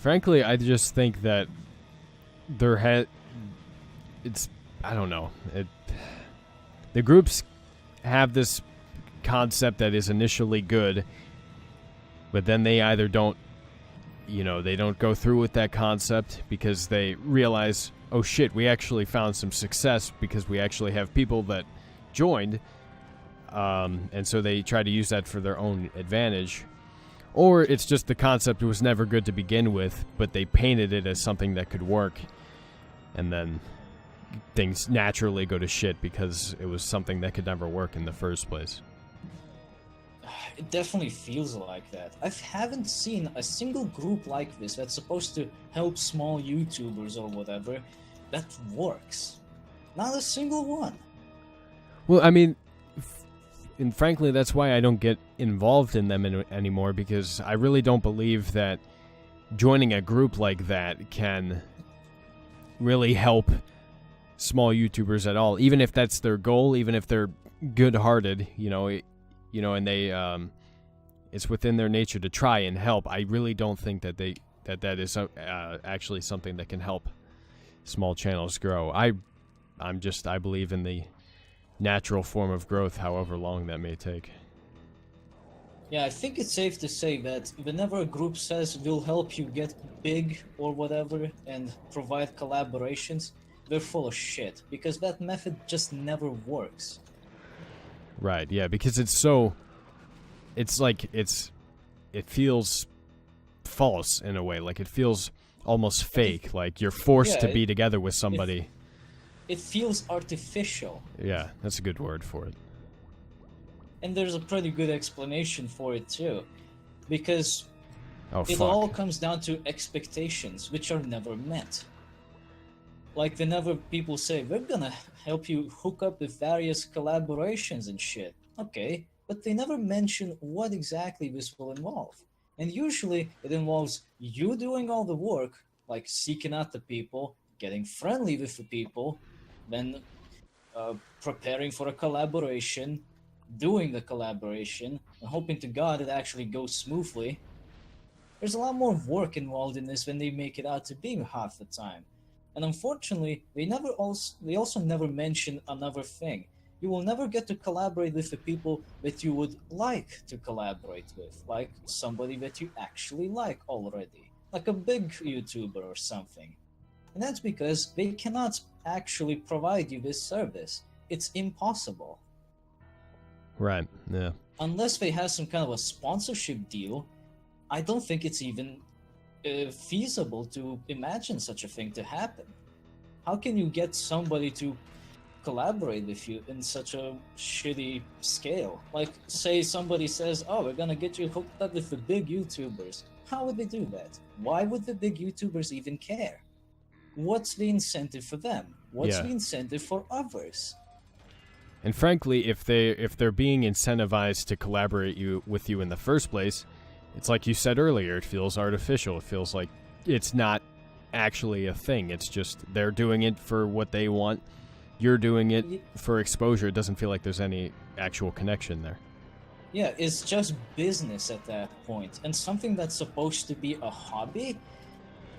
Frankly, I just think that it's, I don't know. The groups have this concept that is initially good, but then they either don't, they don't go through with that concept because they realize, oh shit, we actually found some success because we actually have people that joined, and so they try to use that for their own advantage. Or it's just the concept was never good to begin with, but they painted it as something that could work, and then things naturally go to shit because it was something that could never work in the first place. It definitely feels like that. I haven't seen a single group like this that's supposed to help small YouTubers or whatever that works. Not a single one. Well, I mean, and frankly, that's why I don't get involved in them anymore, because I really don't believe that joining a group like that can really help small YouTubers at all, even if that's their goal, even if they're good-hearted, and they, it's within their nature to try and help. I really don't think that that is actually something that can help small channels grow. I believe in the natural form of growth, however long that may take. Yeah, I think it's safe to say that whenever a group says we'll help you get big or whatever and provide collaborations, they're full of shit, because that method just never works. Right, yeah, because it feels false in a way, like it feels almost fake, like you're forced to be together with somebody. It feels artificial. Yeah, that's a good word for it. And there's a pretty good explanation for it too, because all comes down to expectations, which are never met. Like whenever people say, we're gonna help you hook up with various collaborations and shit. Okay, but they never mention what exactly this will involve. And usually it involves you doing all the work, like seeking out the people, getting friendly with the people, then preparing for a collaboration, doing the collaboration, and hoping to God it actually goes smoothly. There's a lot more work involved in this than they make it out to be half the time. And unfortunately, they also never mention another thing. You will never get to collaborate with the people that you would like to collaborate with, like somebody that you actually like already, like a big YouTuber or something. And that's because they cannot actually provide you this service. It's impossible. Right, yeah. Unless they have some kind of a sponsorship deal, I don't think it's even feasible to imagine such a thing to happen. How can you get somebody to collaborate with you in such a shitty scale? Like, say somebody says, oh, we're gonna get you hooked up with the big YouTubers. How would they do that? Why would the big YouTubers even care? What's the incentive for them? What's the incentive for others? And frankly, if they're being incentivized to collaborate with you in the first place, it's like you said earlier, it feels artificial. It feels like it's not actually a thing. It's just they're doing it for what they want. You're doing it for exposure. It doesn't feel like there's any actual connection there. Yeah, it's just business at that point. And something that's supposed to be a hobby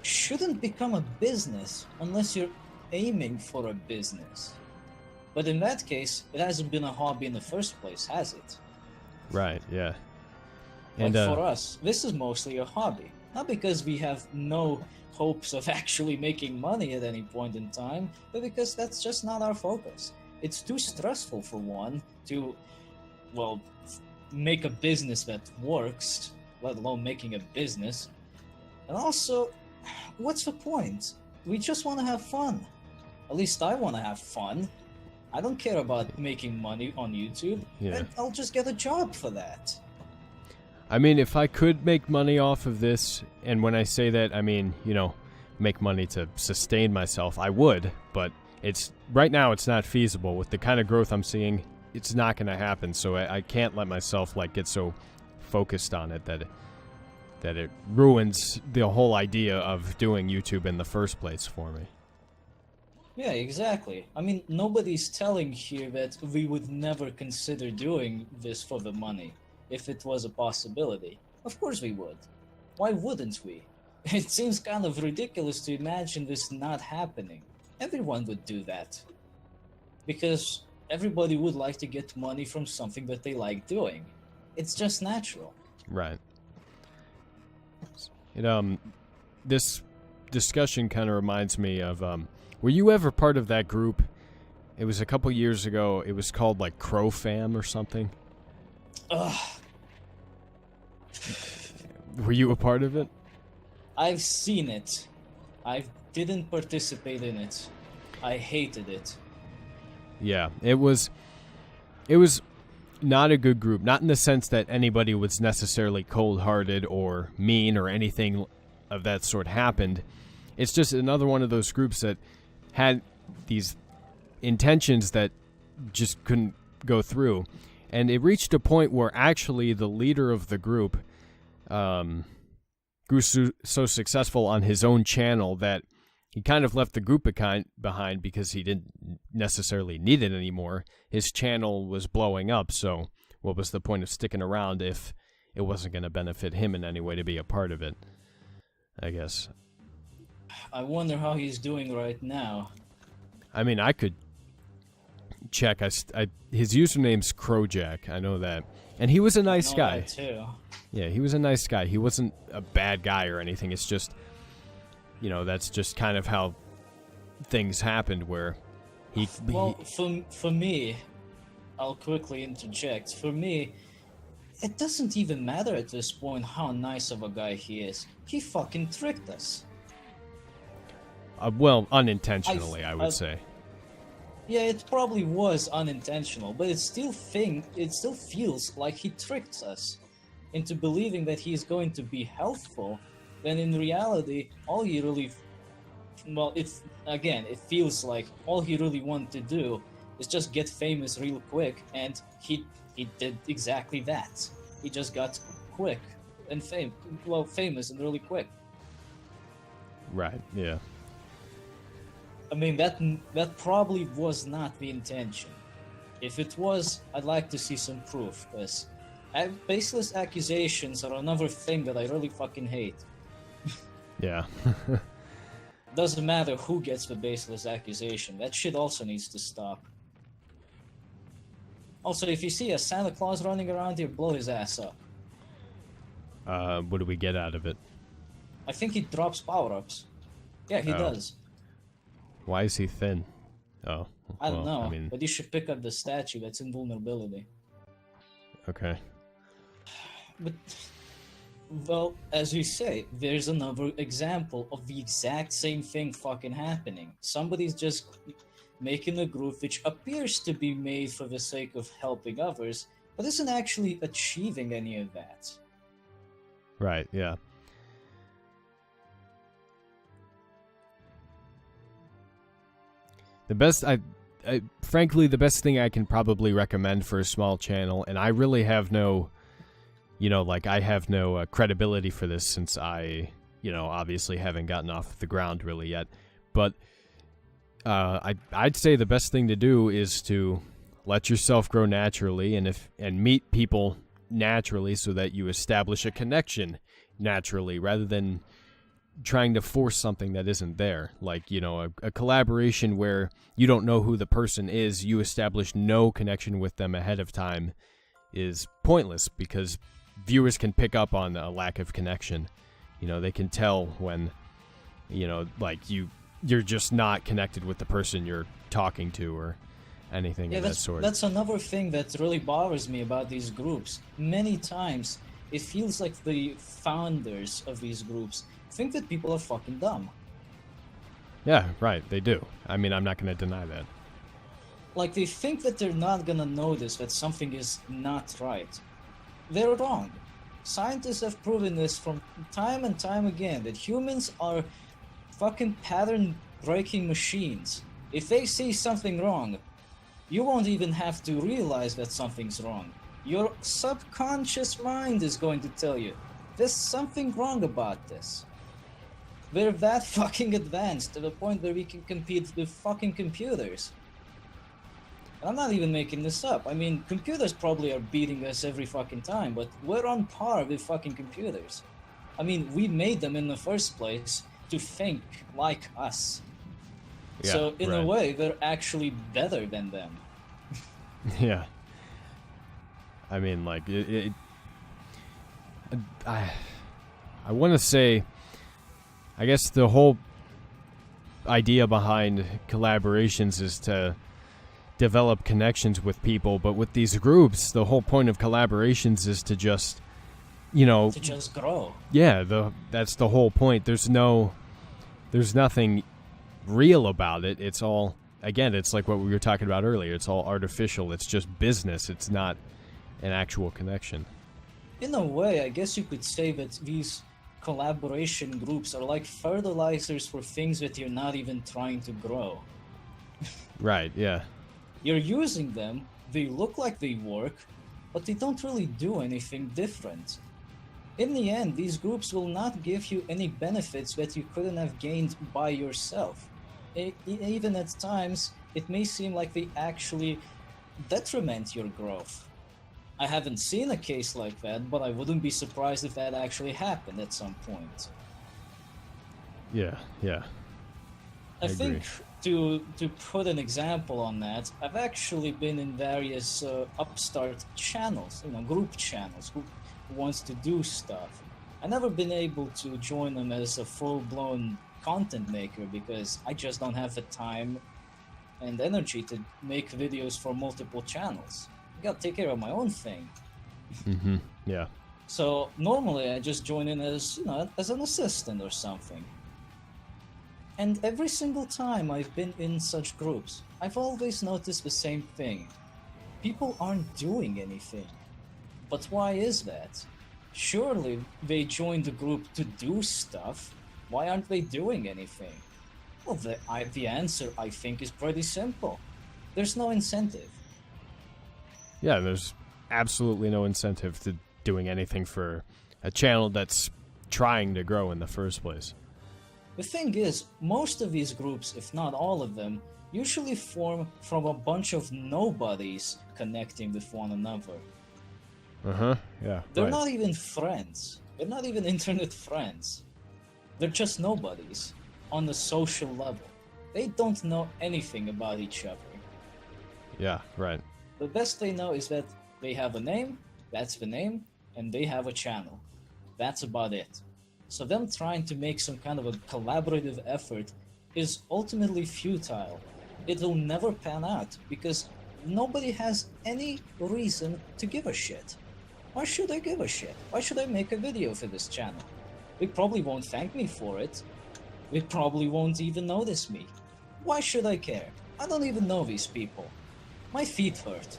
shouldn't become a business unless you're aiming for a business. But in that case, it hasn't been a hobby in the first place, has it? Right, yeah. And for us, this is mostly a hobby. Not because we have no hopes of actually making money at any point in time, but because that's just not our focus. It's too stressful for one to, well, make a business that works, let alone making a business. And also, what's the point? We just want to have fun. At least I want to have fun. I don't care about making money on YouTube. Yeah. I'll just get a job for that. I mean, if I could make money off of this, and when I say that, I mean, make money to sustain myself, I would, but right now it's not feasible. With the kind of growth I'm seeing, it's not going to happen, so I can't let myself get so focused on it that it ruins the whole idea of doing YouTube in the first place for me. Yeah, exactly. I mean, nobody's telling here that we would never consider doing this for the money, if it was a possibility. Of course we would. Why wouldn't we? It seems kind of ridiculous to imagine this not happening. Everyone would do that. Because everybody would like to get money from something that they like doing. It's just natural. Right. This discussion kind of reminds me of, were you ever part of that group? It was a couple years ago. It was called, like, Crow Fam or something. Ugh. Were you a part of it? I've seen it. I didn't participate in it. I hated it. Yeah, it was not a good group. Not in the sense that anybody was necessarily cold-hearted or mean or anything of that sort happened. It's just another one of those groups that had these intentions that just couldn't go through. And it reached a point where actually the leader of the group grew so successful on his own channel that he kind of left the group behind because he didn't necessarily need it anymore. His channel was blowing up, so what was the point of sticking around if it wasn't going to benefit him in any way to be a part of it, I guess. I wonder how he's doing right now. I mean, I could check. His username's Crowjack. I know that. And he was a nice guy. That too. Yeah, he was a nice guy. He wasn't a bad guy or anything. It's just, that's just kind of how things happened where for me, I'll quickly interject. For me, it doesn't even matter at this point how nice of a guy he is. He fucking tricked us. Well, unintentionally, I would say. Yeah, it probably was unintentional, but it still feels like he tricked us into believing that he is going to be helpful, when in reality, all he really... Well, it feels like all he really wanted to do is just get famous real quick, and he did exactly that. He just got quick and famous and really quick. Right, yeah. I mean, that probably was not the intention. If it was, I'd like to see some proof, because baseless accusations are another thing that I really fucking hate. Yeah. Doesn't matter who gets the baseless accusation. That shit also needs to stop. Also, if you see a Santa Claus running around here, blow his ass up. What do we get out of it? I think he drops power-ups. Yeah, he does. Why is he thin? Oh. I don't know, but you should pick up the statue that's invulnerability. Okay. But, well, as we say, there's another example of the exact same thing fucking happening. Somebody's just making a group which appears to be made for the sake of helping others, but isn't actually achieving any of that. Right, yeah. Frankly, the best thing I can probably recommend for a small channel, and I really have no, I have no credibility for this since I, obviously haven't gotten off the ground really yet, but I'd say the best thing to do is to let yourself grow naturally and meet people naturally so that you establish a connection naturally rather than trying to force something that isn't there. Like, a collaboration where you don't know who the person is, you establish no connection with them ahead of time is pointless because viewers can pick up on a lack of connection. They can tell when, you're just not connected with the person you're talking to or anything of that sort. That's another thing that really bothers me about these groups. Many times, it feels like the founders of these groups think that people are fucking dumb. Yeah, right, they do. I mean, I'm not going to deny that. Like, they think that they're not gonna notice that something is not right. They're wrong. Scientists have proven this from time and time again, that humans are fucking pattern-breaking machines. If they see something wrong, you won't even have to realize that something's wrong. Your subconscious mind is going to tell you, there's something wrong about this. We're that fucking advanced to the point where we can compete with fucking computers. And I'm not even making this up. I mean, computers probably are beating us every fucking time, but we're on par with fucking computers. I mean, we made them in the first place to think like us. Yeah, so in right. a way, they're actually better than them. Yeah. I mean, like, I want to say, I guess the whole idea behind collaborations is to develop connections with people, but with these groups, the whole point of collaborations is to just, To just grow. Yeah, that's the whole point. There's nothing real about it. It's all, again, it's like what we were talking about earlier. It's all artificial. It's just business. It's not an actual connection. In a way, I guess you could say that these collaboration groups are like fertilizers for things that you're not even trying to grow. Right, yeah. You're using them, they look like they work, but they don't really do anything different. In the end, these groups will not give you any benefits that you couldn't have gained by yourself. Even at times, it may seem like they actually detriment your growth. I haven't seen a case like that, but I wouldn't be surprised if that actually happened at some point. Yeah. I think to put an example on that, I've actually been in various upstart channels, group channels who wants to do stuff. I've never been able to join them as a full-blown content maker because I just don't have the time and energy to make videos for multiple channels. I gotta take care of my own thing. Mm-hmm. Yeah. So normally I just join in as, as an assistant or something. And every single time I've been in such groups, I've always noticed the same thing. People aren't doing anything. But why is that? Surely they joined the group to do stuff. Why aren't they doing anything? Well, the answer, I think, is pretty simple. There's no incentive. Yeah, there's absolutely no incentive to doing anything for a channel that's trying to grow in the first place. The thing is, most of these groups, if not all of them, usually form from a bunch of nobodies connecting with one another. Yeah. They're not even friends. They're not even internet friends. They're just nobodies on the social level. They don't know anything about each other. Yeah, right. The best they know is that they have a name, that's the name, and they have a channel. That's about it. So them trying to make some kind of a collaborative effort is ultimately futile. It'll never pan out because nobody has any reason to give a shit. Why should I give a shit? Why should I make a video for this channel? They probably won't thank me for it. They probably won't even notice me. Why should I care? I don't even know these people. My feet hurt.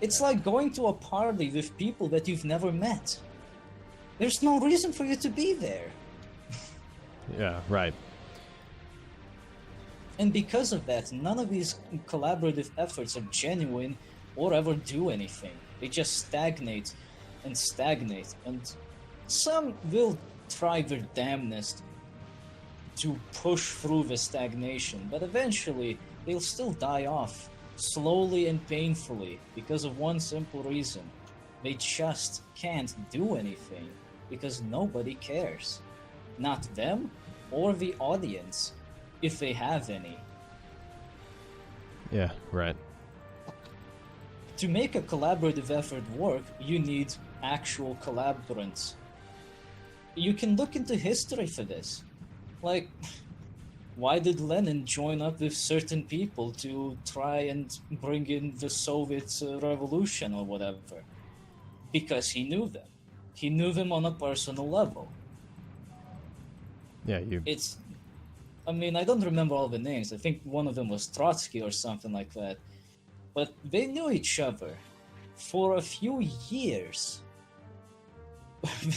It's like going to a party with people that you've never met. There's no reason for you to be there. Yeah, right. And because of that, none of these collaborative efforts are genuine or ever do anything. They just stagnate, and some will try their damnedest to push through the stagnation, but eventually they'll still die off, slowly and painfully, because of one simple reason. They just can't do anything, because nobody cares. Not them, or the audience, if they have any. Yeah, right. To make a collaborative effort work, you need actual collaborants. You can look into history for this. Like, why did Lenin join up with certain people to try and bring in the Soviet revolution or whatever? Because he knew them. He knew them on a personal level. Yeah, I mean, I don't remember all the names. I think one of them was Trotsky or something like that. But they knew each other for a few years.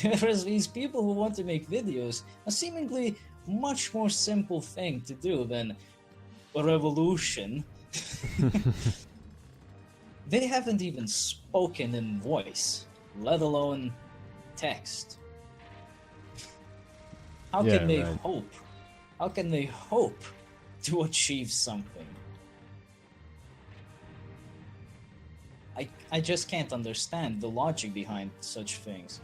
Whereas these people who want to make videos, a seemingly much more simple thing to do than a revolution. They haven't even spoken in voice, let alone text. How can they hope? How can they hope to achieve something? I just can't understand the logic behind such things.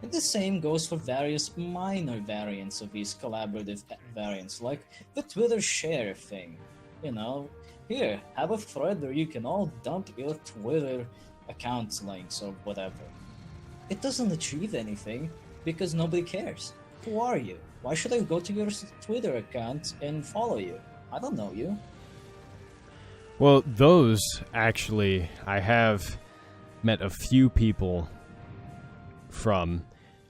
And the same goes for various minor variants of these collaborative variants, like the Twitter share thing. You know, here, have a thread where you can all dump your Twitter account links or whatever. It doesn't achieve anything because nobody cares. Who are you? Why should I go to your Twitter account and follow you? I don't know you. Well, those, actually, I have met a few people from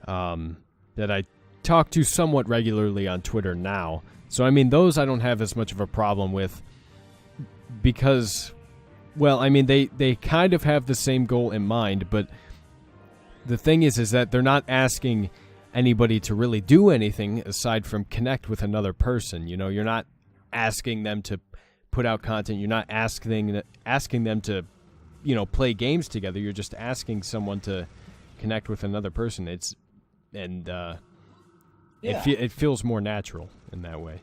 that I talk to somewhat regularly on Twitter now. So, I mean, those I don't have as much of a problem with because, well, I mean, they kind of have the same goal in mind, but the thing is that they're not asking anybody to really do anything aside from connect with another person. You know, you're not asking them to put out content. You're not asking them to, you know, play games together. You're just asking someone to connect with another person. It feels more natural in that way.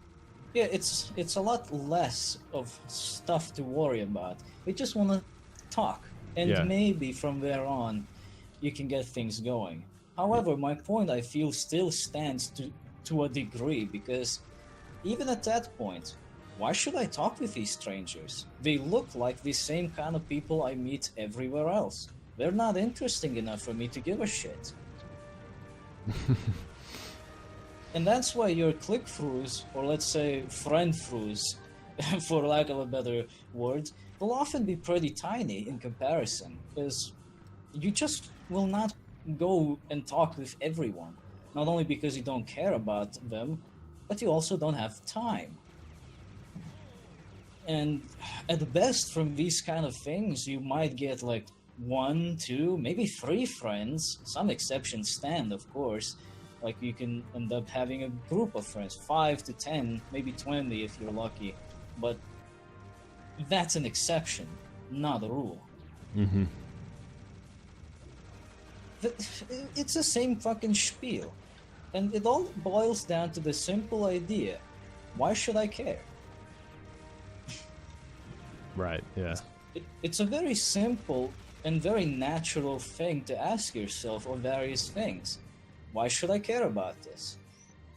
Yeah, it's a lot less of stuff to worry about. They just want to talk, and maybe from there on, you can get things going. However, my point, I feel, still stands to a degree, because even at that point, why should I talk with these strangers? They look like the same kind of people I meet everywhere else. They're not interesting enough for me to give a shit. And that's why your click-throughs, or let's say friend-throughs, for lack of a better word, will often be pretty tiny in comparison, because you just will not go and talk with everyone. Not only because you don't care about them, but you also don't have time. And at best, from these kind of things, you might get like 1, 2, maybe 3 friends. Some exceptions stand, of course. Like you can end up having a group of friends, 5 to 10, maybe 20 if you're lucky. But that's an exception, not a rule. Mm-hmm. It's the same fucking spiel. And it all boils down to the simple idea. Why should I care? Right, yeah. It's a very simple and very natural thing to ask yourself of various things. Why should I care about this?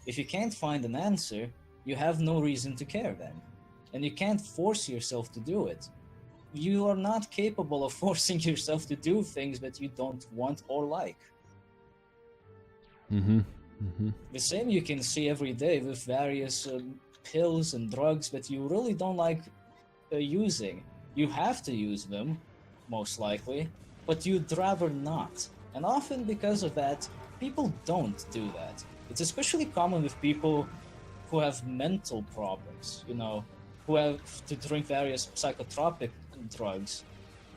If you can't find an answer, you have no reason to care then. And you can't force yourself to do it. You are not capable of forcing yourself to do things that you don't want or like. Mm-hmm. Mm-hmm. The same you can see every day with various pills and drugs that you really don't like using. You have to use them, most likely, but you'd rather not. And often because of that, people don't do that. It's especially common with people who have mental problems, you know, who have to drink various psychotropic drugs.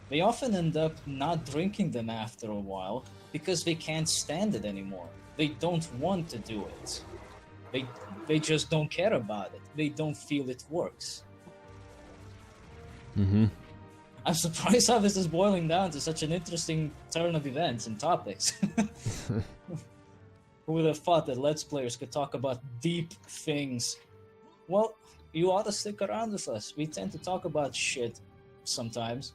They often end up not drinking them after a while because they can't stand it anymore. They don't want to do it. They just don't care about it. They don't feel it works. Mm-hmm. I'm surprised how this is boiling down to such an interesting turn of events and topics. Who would have thought that Let's Players could talk about deep things? Well, you ought to stick around with us. We tend to talk about shit sometimes.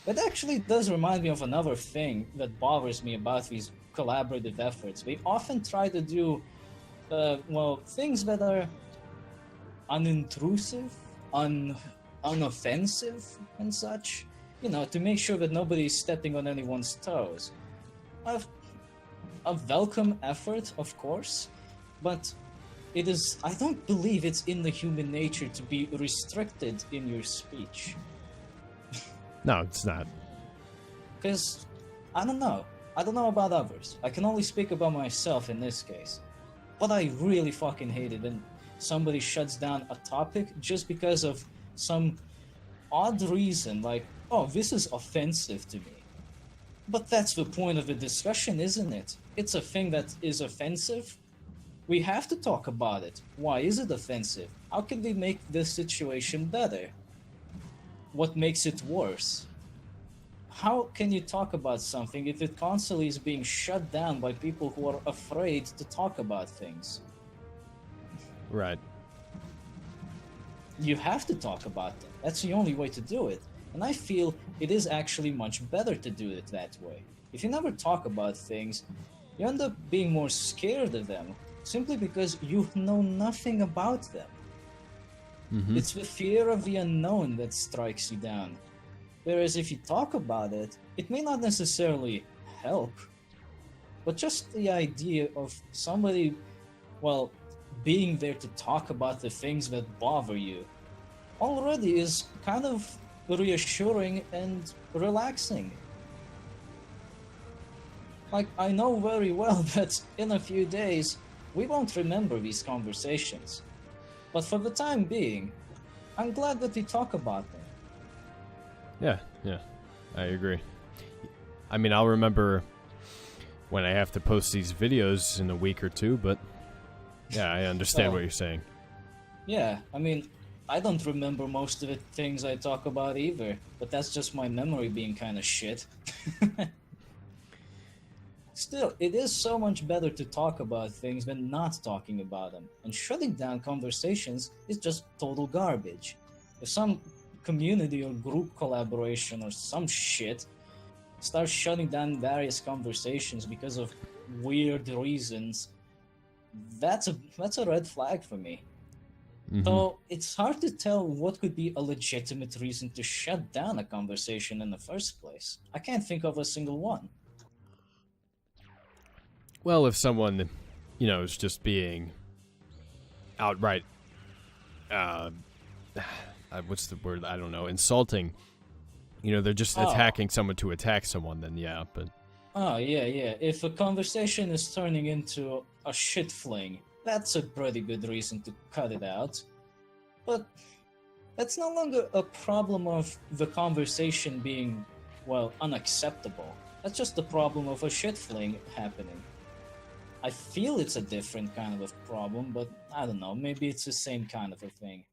That actually does remind me of another thing that bothers me about these collaborative efforts. They often try to do, things that are unintrusive, unoffensive, and such. You know, to make sure that nobody's stepping on anyone's toes. A welcome effort, of course, but I don't believe it's in the human nature to be restricted in your speech. No, it's not. Because, I don't know about others. I can only speak about myself in this case. But I really fucking hate it when somebody shuts down a topic just because of some odd reason, like, oh, this is offensive to me. But that's the point of the discussion, isn't it? It's a thing that is offensive. We have to talk about it. Why is it offensive? How can we make this situation better? What makes it worse? How can you talk about something if it constantly is being shut down by people who are afraid to talk about things? Right. You have to talk about them. That's the only way to do it. And I feel it is actually much better to do it that way. If you never talk about things, you end up being more scared of them, simply because you know nothing about them. Mm-hmm. It's the fear of the unknown that strikes you down. Whereas if you talk about it, it may not necessarily help, but just the idea of somebody, well, being there to talk about the things that bother you already is kind of reassuring and relaxing. Like, I know very well that in a few days, we won't remember these conversations. But for the time being, I'm glad that we talk about them. Yeah, I agree. I mean, I'll remember when I have to post these videos in a week or two, but yeah, I understand what you're saying. Yeah, I mean, I don't remember most of the things I talk about either, but that's just my memory being kind of shit. Still, it is so much better to talk about things than not talking about them, and shutting down conversations is just total garbage. If some community or group collaboration or some shit starts shutting down various conversations because of weird reasons, that's a red flag for me. Mm-hmm. So it's hard to tell what could be a legitimate reason to shut down a conversation in the first place. I can't think of a single one. Well, if someone, is just being outright, what's the word? I don't know, insulting. They're just attacking someone to attack someone, then yeah, but... Oh, yeah. If a conversation is turning into a shit fling, that's a pretty good reason to cut it out. But that's no longer a problem of the conversation being, well, unacceptable. That's just the problem of a shit fling happening. I feel it's a different kind of a problem, but I don't know, maybe it's the same kind of a thing.